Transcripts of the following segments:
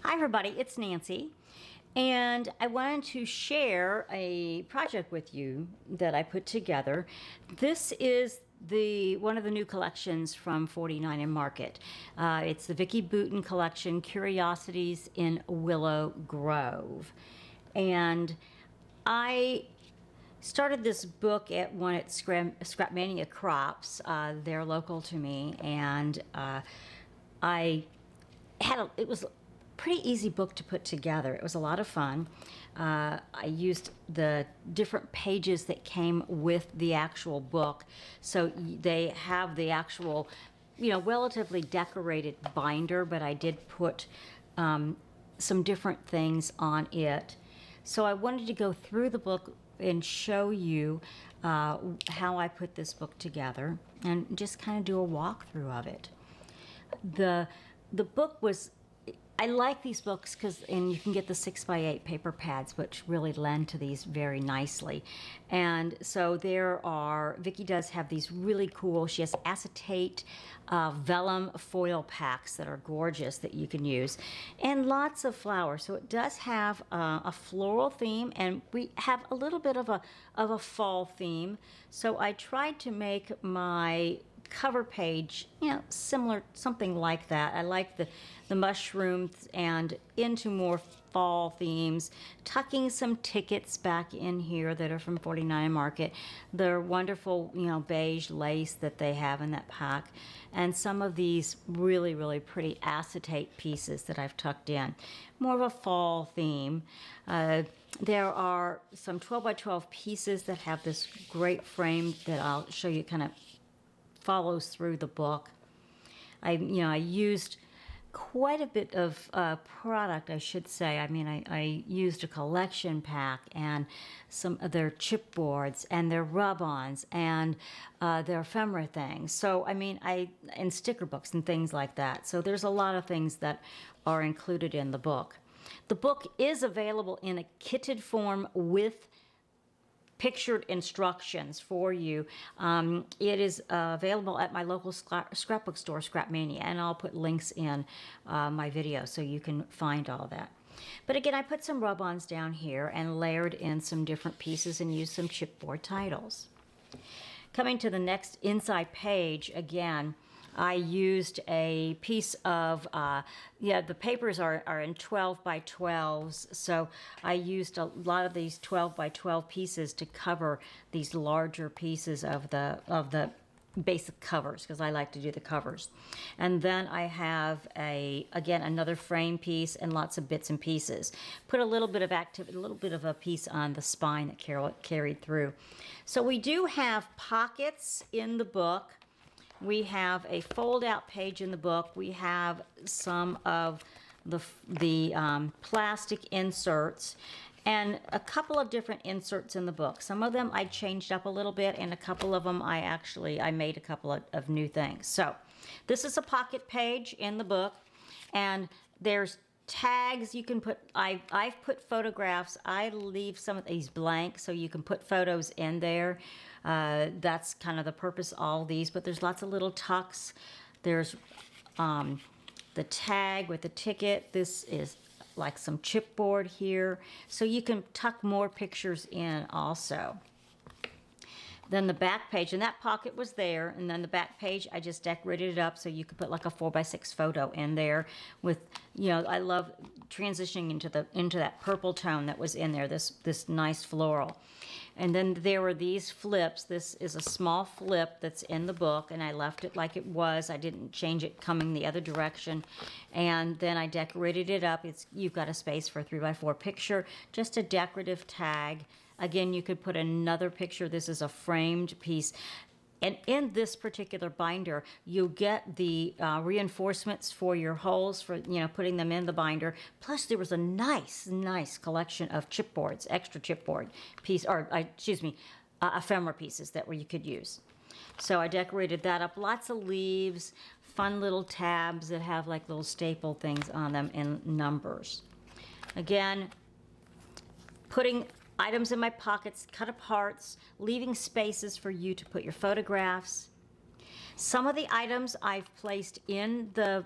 Hi everybody, it's Nancy, and I wanted to share a project with you that I put together. This is one of the new collections from 49 and Market. It's the Vicki Boutin collection, Curiosities in Willow Grove. And I started this book at one at Scrapmania Crops. They're local to me, and it was a pretty easy book to put together. It was a lot of fun. I used the different pages that came with the actual book, so they have the actual, relatively decorated binder, but I did put some different things on it. So I wanted to go through the book and show you how I put this book together and just kind of do a walkthrough of it. The book was, I like these books and you can get the 6x8 paper pads, which really lend to these very nicely. And so Vicki does have these really cool, she has acetate vellum foil packs that are gorgeous that you can use, and lots of flowers. So it does have a floral theme, and we have a little bit of a fall theme. So I tried to make my cover page, similar, something like that. I like the mushrooms and into more fall themes, tucking some tickets back in here that are from 49 Market. They're wonderful, beige lace that they have in that pack, and some of these really, really pretty acetate pieces that I've tucked in. More of a fall theme. There are some 12 by 12 pieces that have this great frame that I'll show you kind of follows through the book. I used quite a bit of product, I should say. I used a collection pack and some of their chipboards and their rub-ons and their ephemera things. So, and sticker books and things like that. So there's a lot of things that are included in the book. The book is available in a kitted form with pictured instructions for you. It is available at my local scrapbook store, Scrapmania, and I'll put links in my video so you can find all that. But again, I put some rub-ons down here and layered in some different pieces and used some chipboard titles. Coming to the next inside page, again, I used a piece of, the papers are in 12 by 12s, so I used a lot of these 12 by 12 pieces to cover these larger pieces of the basic covers, because I like to do the covers. And then I have again another frame piece and lots of bits and pieces. Put a little bit of a piece on the spine that carried through. So we do have pockets in the book. We have a fold-out page in the book. We have some of the plastic inserts and a couple of different inserts in the book. Some of them I changed up a little bit, and a couple of them I made a couple of new things. So this is a pocket page in the book, and there's tags you can put. I've put photographs. I leave some of these blank so you can put photos in there. That's kind of the purpose of all these, but there's lots of little tucks. There's the tag with the ticket. This is like some chipboard here, so you can tuck more pictures in also. Then the back page, and that pocket was there, and then the back page, I just decorated it up so you could put like a 4x6 photo in there with, I love transitioning into that purple tone that was in there, this nice floral. And then there were these flips. This is a small flip that's in the book, and I left it like it was. I didn't change it coming the other direction. And then I decorated it up. You've got a space for a 3x4 picture, just a decorative tag. Again, you could put another picture. This is a framed piece. And in this particular binder, you get the reinforcements for your holes for, putting them in the binder. Plus, there was a nice collection of chipboards, extra chipboard ephemera pieces that you could use. So I decorated that up. Lots of leaves, fun little tabs that have like little staple things on them in numbers. Again, putting items in my pockets, cut aparts, leaving spaces for you to put your photographs. Some of the items I've placed in the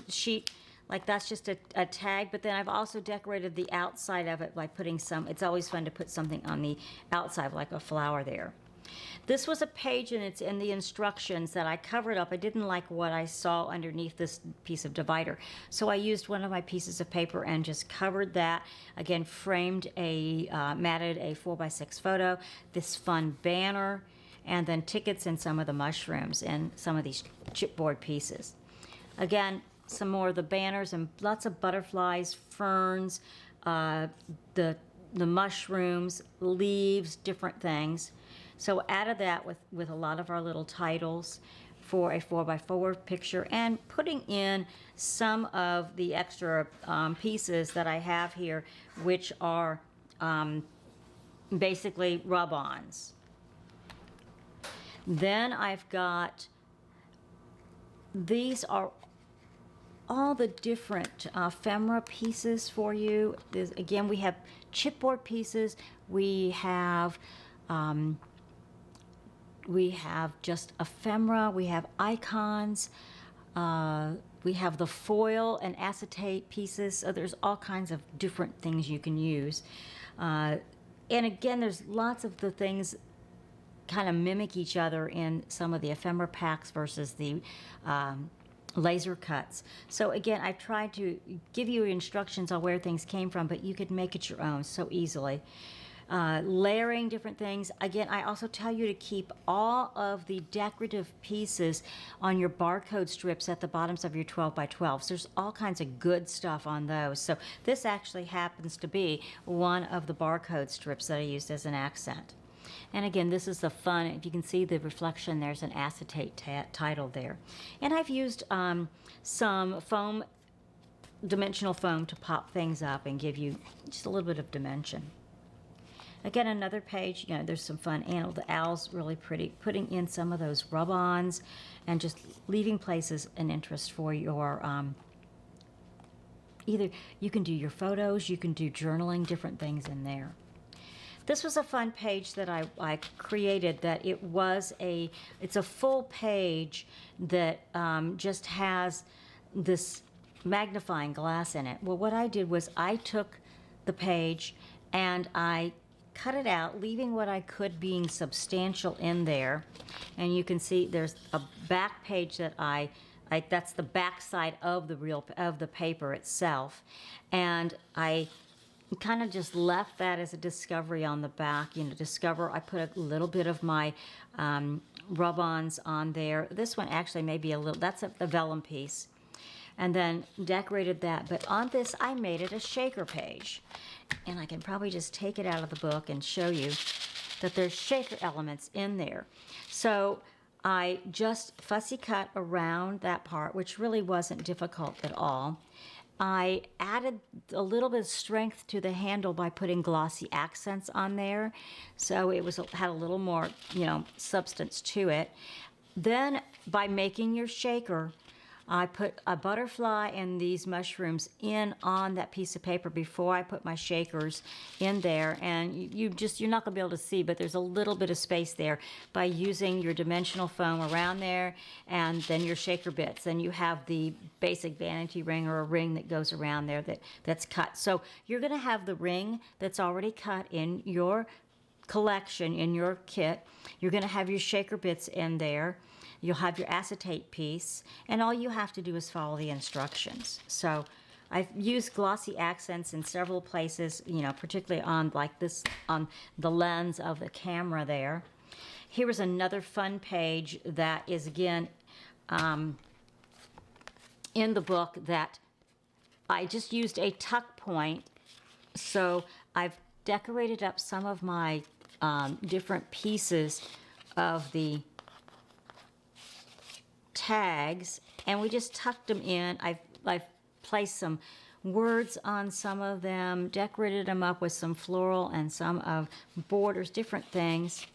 sheet like that's just a tag, but then I've also decorated the outside of it by putting some, it's always fun to put something on the outside, like a flower there. This was a page, and it's in the instructions that I covered up. I didn't like what I saw underneath this piece of divider, so I used one of my pieces of paper and just covered that. Again, framed matted a 4x6 photo, this fun banner, and then tickets and some of the mushrooms and some of these chipboard pieces. Again, some more of the banners and lots of butterflies, ferns, the mushrooms, leaves, different things. So added that with a lot of our little titles for a 4x4 picture, and putting in some of the extra pieces that I have here, which are basically rub-ons. Then I've got, these are all the different ephemera pieces for you. Again, we have chipboard pieces, we have just ephemera, we have icons, we have the foil and acetate pieces. So there's all kinds of different things you can use. And again, there's lots of the things kind of mimic each other in some of the ephemera packs versus the laser cuts. So again, I tried to give you instructions on where things came from, but you could make it your own so easily. Layering different things. Again, I also tell you to keep all of the decorative pieces on your barcode strips at the bottoms of your 12x12s. There's all kinds of good stuff on those. So this actually happens to be one of the barcode strips that I used as an accent. And again, this is the fun, if you can see the reflection, there's an acetate title there. And I've used some foam, dimensional foam, to pop things up and give you just a little bit of dimension. Again, another page, you know, there's some fun animal. The owl's really pretty. Putting in some of those rub-ons and just leaving places an interest for your, either you can do your photos, you can do journaling, different things in there. This was a fun page that I created, that it's a full page that just has this magnifying glass in it. Well, what I did was I took the page and I cut it out, leaving what I could being substantial in there. And you can see there's a back page that that's the back side of the paper itself. And I kind of just left that as a discovery on the back. You know, discover, I put a little bit of my rub-ons on there. This one actually may be a little, that's the vellum piece. And then decorated that. But on this, I made it a shaker page. And I can probably just take it out of the book and show you that there's shaker elements in there. So I just fussy cut around that part, which really wasn't difficult at all. I added a little bit of strength to the handle by putting glossy accents on there. So it had a little more, you know, substance to it. Then by making your shaker, I put a butterfly and these mushrooms in on that piece of paper before I put my shakers in there. And you're not going to be able to see, but there's a little bit of space there by using your dimensional foam around there and then your shaker bits. And you have the basic vanity ring or a ring that goes around there that's cut. So you're going to have the ring that's already cut in your collection, in your kit. You're going to have your shaker bits in there. You'll have your acetate piece, and all you have to do is follow the instructions. So I've used glossy accents in several places, you know, particularly on like this, on the lens of the camera there. Here is another fun page that is, again, in the book, that I just used a tuck point. So I've decorated up some of my different pieces of the tags, and we just tucked them in. I've placed some words on some of them, decorated them up with some floral and some of borders, different things.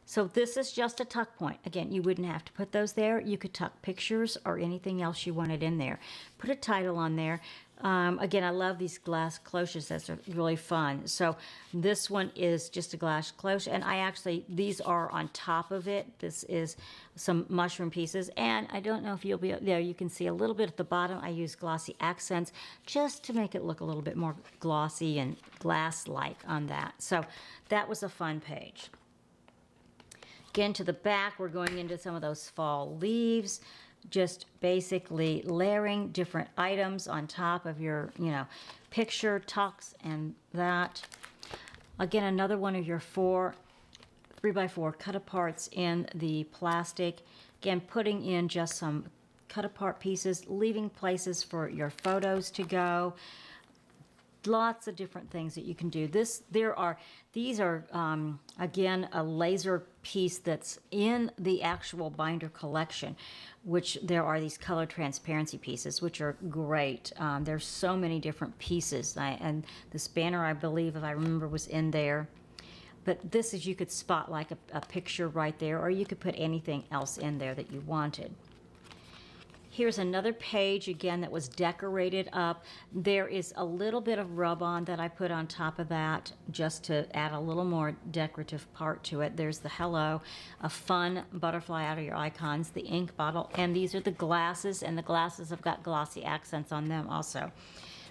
So this is just a tuck point. Again, you wouldn't have to put those there. You could tuck pictures or anything else you wanted in there. Put a title on there. Again, I love these glass cloches. That's really fun. So this one is just a glass cloche, and these are on top of it. This is some mushroom pieces, and I don't know if you'll be there. You can see a little bit at the bottom. I use glossy accents just to make it look a little bit more glossy and glass-like on that. So that was a fun page. Again, to the back, we're going into some of those fall leaves, just basically layering different items on top of your, picture, tucks, and that. Again, another one of your 3x4 cut-aparts in the plastic. Again, putting in just some cut-apart pieces, leaving places for your photos to go. Lots of different things that you can do. These are again, a laser piece that's in the actual binder collection, which there are these color transparency pieces, which are great. There's so many different pieces, and this banner, I believe, if I remember, was in there. But this is, you could spot like a picture right there, or you could put anything else in there that you wanted. Here's another page, again, that was decorated up. There is a little bit of rub-on that I put on top of that just to add a little more decorative part to it. There's the hello, a fun butterfly out of your icons, the ink bottle, and these are the glasses, and the glasses have got glossy accents on them also.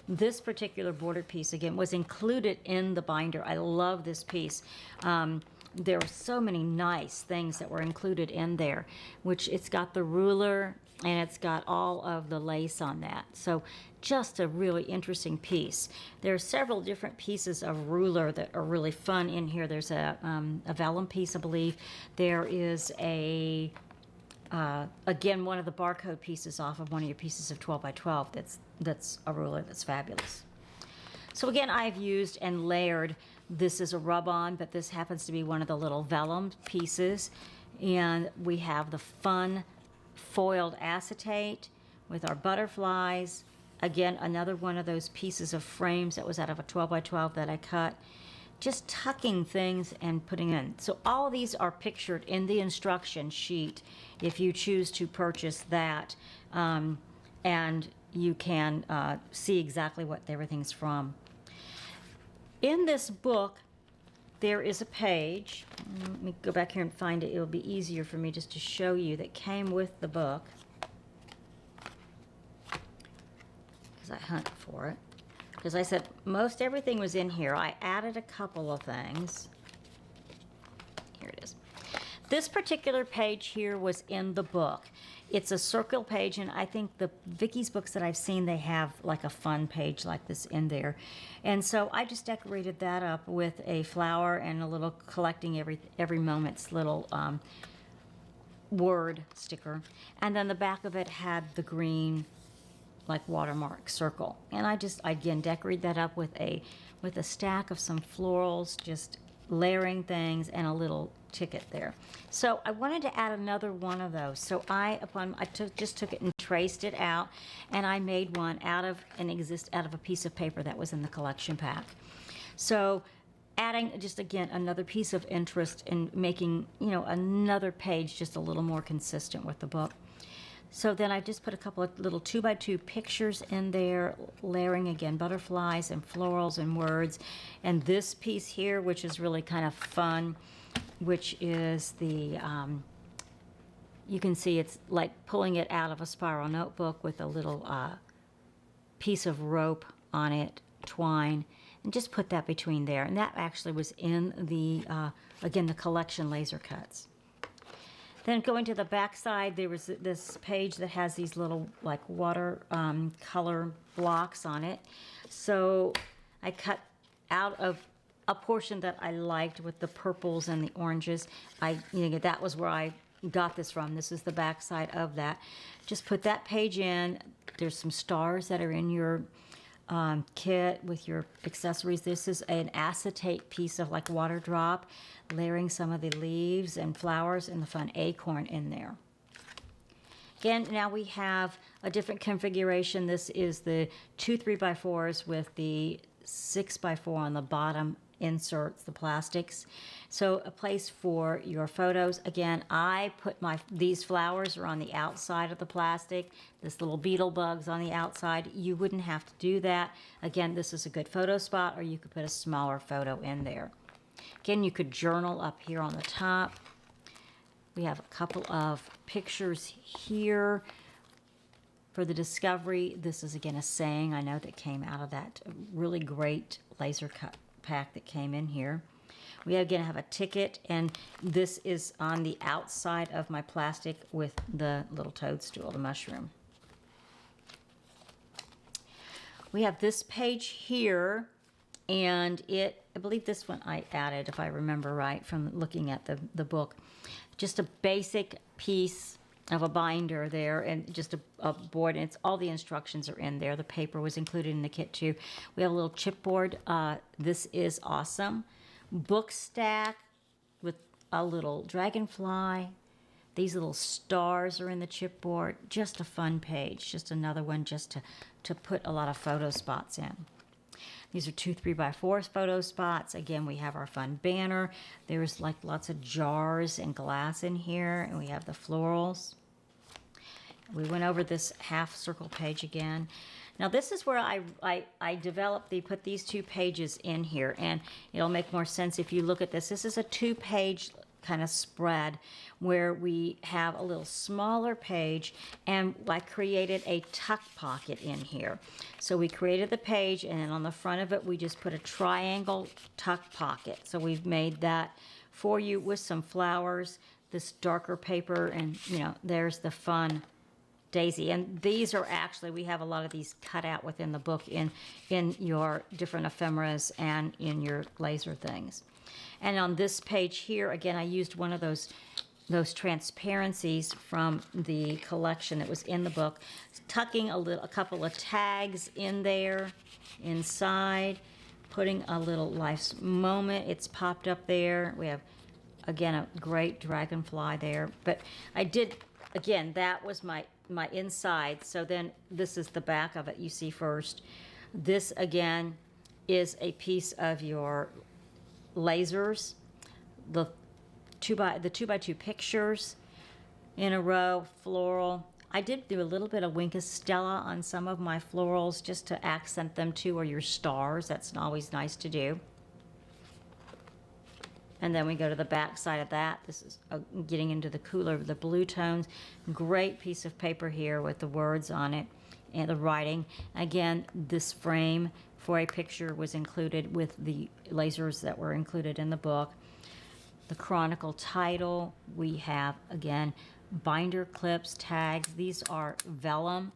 This particular bordered piece, again, was included in the binder. I love this piece. There were so many nice things that were included in there, which it's got the ruler, and it's got all of the lace on that. So just a really interesting piece. There are several different pieces of ruler that are really fun in here. There's a vellum piece, I believe. There is again, one of the barcode pieces off of one of your pieces of 12x12. That's a ruler that's fabulous. So again, I've used and layered. This is a rub-on, but this happens to be one of the little vellum pieces. And we have the fun foiled acetate with our butterflies. Again, another one of those pieces of frames that was out of a 12x12 that I cut. Just tucking things and putting in. So all of these are pictured in the instruction sheet if you choose to purchase that. And you can see exactly what everything's from. In this book, there is a page. Let me go back here and find it. It'll be easier for me just to show you that came with the book, because I hunt for it. Because I said most everything was in here. I added a couple of things. Here it is. This particular page here was in the book. It's a circle page, and I think Vicky's books that I've seen, they have like a fun page like this in there. And so I just decorated that up with a flower and a little collecting every moment's little word sticker. And then the back of it had the green like watermark circle. And I just, again, decorate that up with a stack of some florals, just layering things, and a little ticket there. So I wanted to add another one of those. So I just took it and traced it out, and I made one out of a piece of paper that was in the collection pack. So adding just, again, another piece of interest in making, another page just a little more consistent with the book. So then I just put a couple of little 2x2 pictures in there, layering, again, butterflies and florals and words. And this piece here, which is really kind of fun, which is the, you can see it's like pulling it out of a spiral notebook with a little piece of rope on it, twine, and just put that between there. And that actually was in the, again, the collection laser cuts. Then going to the back side, there was this page that has these little like water color blocks on it. So I cut out of a portion that I liked with the purples and the oranges. That was where I got this from. This is the back side of that. Just put that page in. There's some stars that are in your kit with your accessories. This is an acetate piece of like water drop, layering some of the leaves and flowers and the fun acorn in there. Again, now we have a different configuration. This is the 2 3x4s with the 6x4 on the bottom inserts, the plastics. So a place for your photos. Again, I put these flowers are on the outside of the plastic. This little beetle bug's on the outside. You wouldn't have to do that. Again, this is a good photo spot, or you could put a smaller photo in there. Again, you could journal up here on the top. We have a couple of pictures here for the discovery. This is again a saying I know that came out of that really great laser cut pack that came in here. We again have a ticket, and this is on the outside of my plastic with the little toadstool, the mushroom. We have this page here, and I believe this one I added, if I remember right, from looking at the book. Just a basic piece of a binder there, and just a board, and all the instructions are in there. The paper was included in the kit too. We have a little chipboard. This is awesome. Book stack with a little dragonfly. These little stars are in the chipboard. Just a fun page. Just another one just to put a lot of photo spots in. These are 2 3x4 photo spots. Again, we have our fun banner. There's like lots of jars and glass in here, and we have the florals. We went over this half circle page again. Now this is where I developed put these 2 pages in here, and it'll make more sense if you look at this. This is a 2-page kind of spread where we have a little smaller page, and I created a tuck pocket in here. So we created the page, and then on the front of it we just put a triangle tuck pocket. So we've made that for you with some flowers, this darker paper, and there's the fun daisy. And these are actually, we have a lot of these cut out within the book in your different ephemeras and in your laser things. And on this page here, again, I used one of those transparencies from the collection that was in the book, tucking a couple of tags in there inside, putting a little life's moment. It's popped up there. We have, again, a great dragonfly there. But I did, again, that was my inside. So then this is the back of it you see first. This, again, is a piece of your lasers, the 2x2 pictures in a row, floral. I did do a little bit of Wink of Stella on some of my florals just to accent them too, or your stars. That's always nice to do. And then we go to the back side of that. This is getting into the cooler, the blue tones. Great piece of paper here with the words on it and the writing. Again, this frame for a picture was included with the lasers that were included in the book. The chronicle title, we have, again, binder clips, tags. These are vellum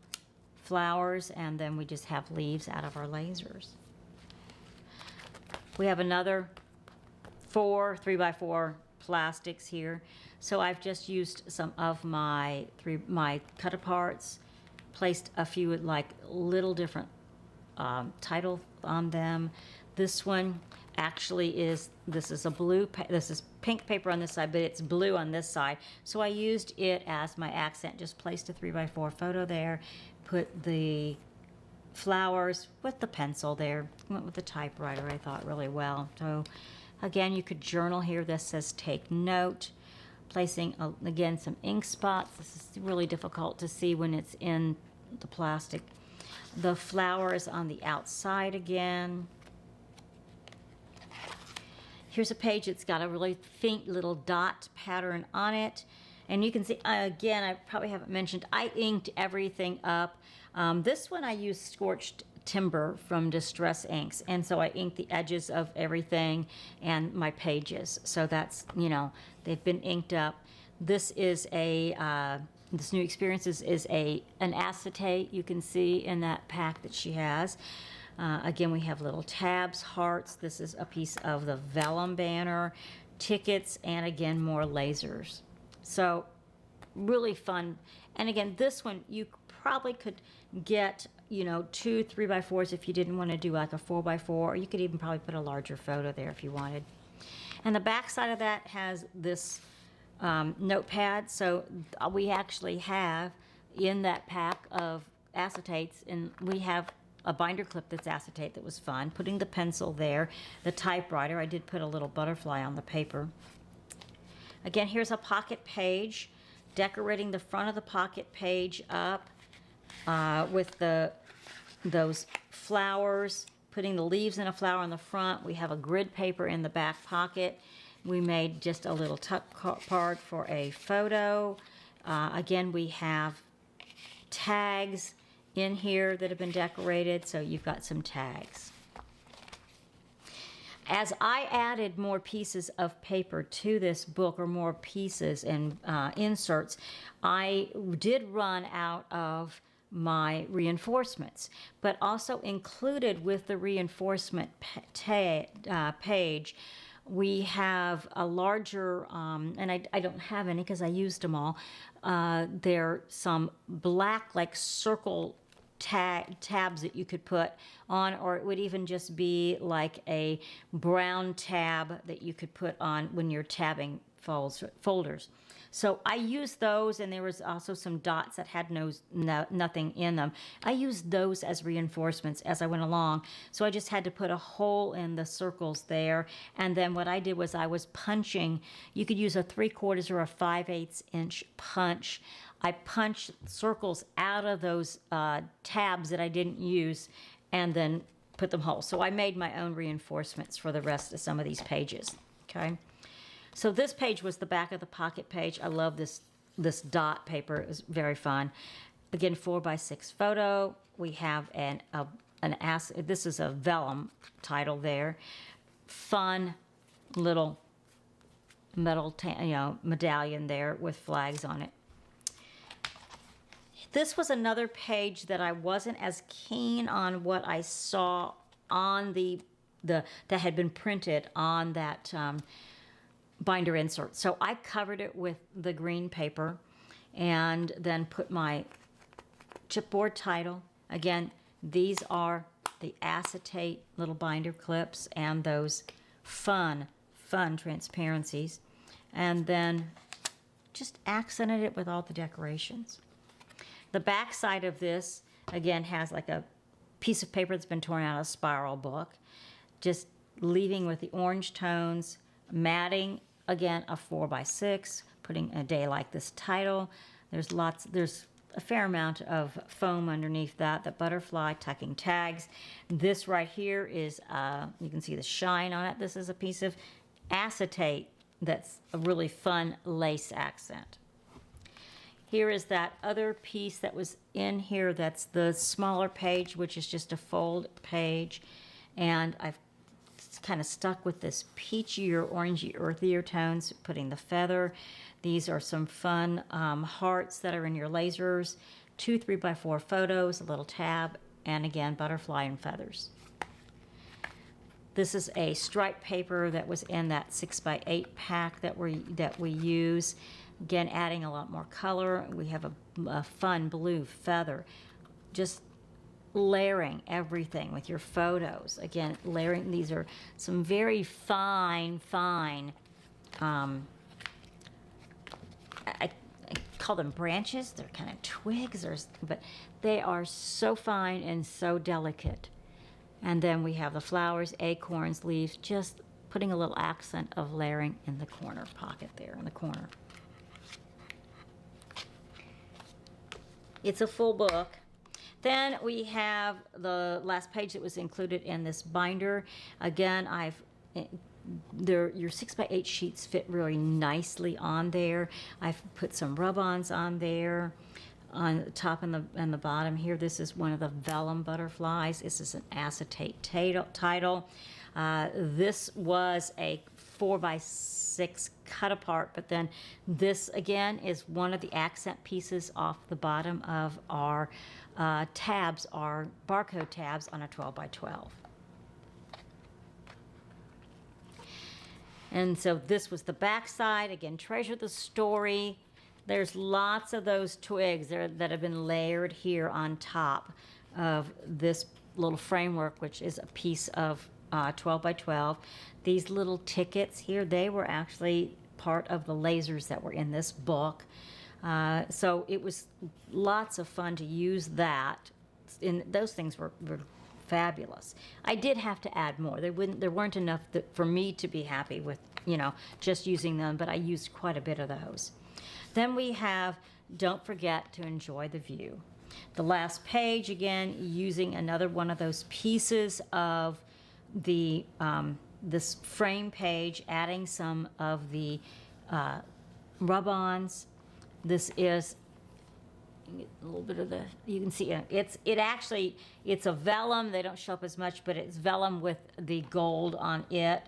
flowers, and then we just have leaves out of our lasers. We have another 4 3x4 plastics here. So I've just used some of my cut aparts, placed a few like little different title on them. This one actually this is a blue, this is pink paper on this side, but it's blue on this side. So I used it as my accent, just placed a 3x4 photo there, put the flowers with the pencil there, went with the typewriter, I thought really well. So again, you could journal here. This says take note, placing again some ink spots. This is really difficult to see when it's in the plastic. The flowers on the outside again. Here's a page that's got a really faint little dot pattern on it. And you can see, again, I probably haven't mentioned, I inked everything up. This one I used scorched timber from Distress Inks. And so I inked the edges of everything and my pages. So that's, they've been inked up. This is this New Experiences is an acetate you can see in that pack that she has. Again, we have little tabs, hearts. This is a piece of the vellum banner, tickets, and again, more lasers. So really fun. And again, this one, you probably could get, 2 3x4s if you didn't want to do like a 4x4, or you could even probably put a larger photo there if you wanted. And the back side of that has this notepad. So we actually have in that pack of acetates, and we have a binder clip that's acetate that was fun. Putting the pencil there, the typewriter. I did put a little butterfly on the paper. Again, here's a pocket page. Decorating the front of the pocket page up with those flowers. Putting the leaves in a flower in the front. We have a grid paper in the back pocket. We made just a little tuck card for a photo. Again, we have tags in here that have been decorated, so you've got some tags. As I added more pieces of paper to this book, or more pieces and inserts, I did run out of my reinforcements, but also included with the reinforcement page, we have a larger, and I don't have any because I used them all. There are some black, like circle tabs that you could put on, or it would even just be like a brown tab that you could put on when you're tabbing folders. So I used those, and there was also some dots that had nothing in them. I used those as reinforcements as I went along. So I just had to put a hole in the circles there. And then what I did was I was punching. You could use a 3/4 or a 5/8 inch punch. I punched circles out of those tabs that I didn't use and then put them whole. So I made my own reinforcements for the rest of some of these pages. Okay. So this page was the back of the pocket page. I love this dot paper. It was very fun. Again, 4x6 photo. We have this is a vellum title there. Fun little metal medallion there with flags on it. This was another page that I wasn't as keen on what I saw on that had been printed on that binder insert. So I covered it with the green paper and then put my chipboard title. Again, these are the acetate little binder clips and those fun transparencies. And then just accented it with all the decorations. The back side of this, again, has like a piece of paper that's been torn out of a spiral book. Just leaving with the orange tones, matting, again, a 4x6, putting a day like this title. There's a fair amount of foam underneath that, the butterfly tucking tags. This right here is, you can see the shine on it. This is a piece of acetate that's a really fun lace accent. Here is that other piece that was in here. That's the smaller page, which is just a fold page. And I've kind of stuck with this peachy or orangey earthier tones, putting the feather. These are some fun hearts that are in your lasers. 2 3x4 photos, a little tab, and again, butterfly and feathers. This is a striped paper that was in that 6x8 pack that we use. Again, adding a lot more color. We have a fun blue feather. Just layering everything with your photos. Again, layering. These are some very fine. I call them branches. They're kind of twigs, but they are so fine and so delicate. And then we have the flowers, acorns, leaves, just putting a little accent of layering in the corner pocket there in the corner. It's a full book. Then we have the last page that was included in this binder. Again, your 6x8 sheets fit really nicely on there. I've put some rub-ons on there, on the top and the bottom here. This is one of the vellum butterflies. This is an acetate title. This was a 4x6 cut apart, but then this again is one of the accent pieces off the bottom of our tabs, our barcode tabs on a 12x12. And so this was the back side. Again, treasure the story. There's lots of those twigs that have been layered here on top of this little framework, which is a piece of 12x12. These little tickets here, they were actually part of the lasers that were in this book. So it was lots of fun to use that those things were fabulous. I did have to add more. There weren't enough for me to be happy with, just using them, but I used quite a bit of those. Then we have Don't Forget to Enjoy the View. The last page, again, using another one of those pieces of the this frame page, adding some of the rub-ons. This is a little bit of you can see it's a vellum. They don't show up as much, but it's vellum with the gold on it,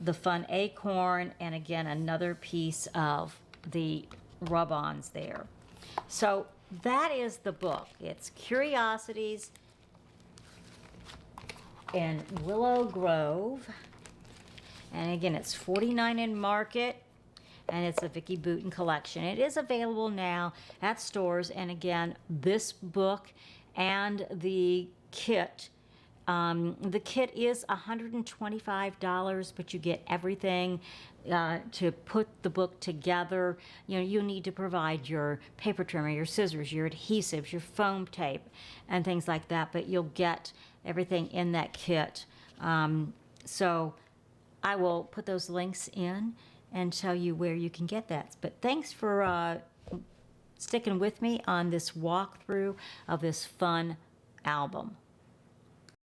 the fun acorn, and again another piece of the rub-ons there. So that is the book. It's Curiosities in Willow Grove, and again it's $49 in Market, and it's a Vicki Boutin collection. It is available now at stores, and again this book and the kit. The kit is $125, but you get everything to put the book together. You need to provide your paper trimmer, your scissors, your adhesives, your foam tape, and things like that, but you'll get everything in that kit. So I will put those links in and tell you where you can get that. But thanks for sticking with me on this walkthrough of this fun album.